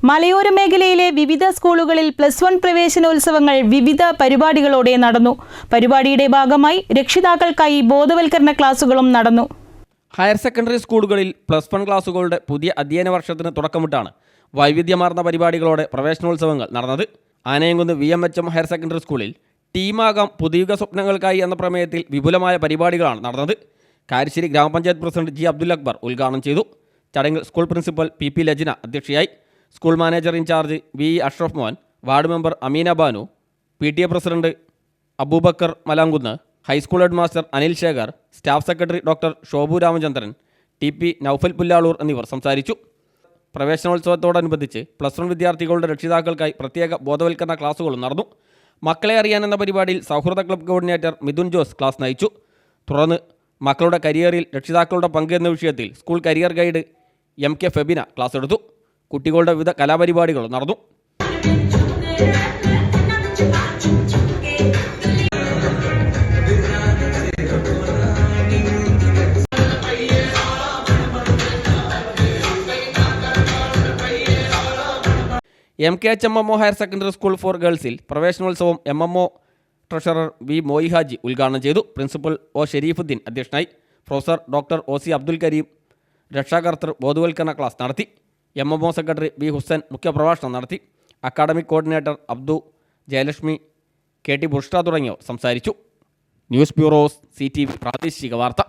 മലയോര മേഖലയിലെ വിവിധ സ്കൂളുകളിൽ +1 പ്രവേശനോത്സവങ്ങൾ വിവിധ പരിപാടികളോടെ നടന്നു. പരിപാടിയുടെ ഭാഗമായി രക്ഷിതാക്കൾക്കായി ബോധവൽക്കരണ ക്ലാസുകളും നടന്നു. ഹയർ സെക്കൻഡറി സ്കൂളുകളിൽ +1 ക്ലാസുകളുടെ പുതിയ അധ്യയന വർഷത്തിന് തുടക്കമിട്ടാണ് വൈവിധ്യമാർന്ന പരിപാടികളോടെ പ്രവേശനോത്സവങ്ങൾ നടന്നത്. ആനയംകുന്ന് VMHM ഹയർ സെക്കൻഡറി സ്കൂളിൽ ടീമാകാം പുതുയുഗ സ്വപ്നങ്ങൾക്കായി എന്ന പ്രമേയത്തിൽ വിപുലമായ പരിപാടികളാണ് നടന്നത്. കാരശ്ശേരി ഗ്രാമപഞ്ചായത്ത് പ്രസിഡന്റ് G. അബ്ദുൽ അക്ബർ ഉദ്ഘാടനം ചെയ്തു. ചടങ്ങിൽ സ്കൂൾ പ്രിൻസിപ്പൽ PP ലജ്ന അധ്യക്ഷയായി. School manager incharge VE Ashraf Mon, ward member Ameena Banu, PTA president Abubakar Malankunnu, high school head master Anil Shekhar, staff secretary doctor Shobu Ramachandran, TP Naufal Pullalur എന്നിവർ സംസാരിച്ചു. പ്രവേശനോത്സവത്തോടനുബന്ധിച്ച് +1 വിദ്യാർത്ഥികളുടെ രക്ഷിതാക്കൾക്കായി പ്രത്യേക ബോധവൽക്കരണ ക്ലാസുകളും നടന്നു. മക്കളെ അറിയാൻ എന്ന പരിപാടിയിൽ സൗഹൃദ club coordinator Mithun Jose class നയിച്ചു. തുടർന്ന് മക്കളുടെ കരിയറിൽ രക്ഷിതാക്കളുടെ പങ്ക് എന്ന വിഷയത്തിൽ school career guide MK Febina class എടുത്തു. കുട്ടികളുടെ വിവിധ കലാപരിപാടികളും നടന്നു. MKHMMO higher secondary school for ഗേൾസിൽ പ്രവേശനോത്സവം MMO treasurer V. Moyi Haji ഉദ്ഘാടനം ചെയ്തു. Principal O. ഷെരീഫുദ്ദീൻ അധ്യക്ഷനായി. Professor doctor OC Abdul Kareem രക്ഷാകർത്തൃ ബോധവൽക്കരണ ക്ലാസ് നടത്തി. MMO secretary B. ഹുസൈൻ മുഖ്യപ്രഭാഷണം നടത്തി. Academic coordinator Abdu, Jayalakshmi, KT Bushra തുടങ്ങിയവർ സംസാരിച്ചു. ന്യൂസ് ബ്യൂറോ CTV പ്രാദേശിക വാർത്ത.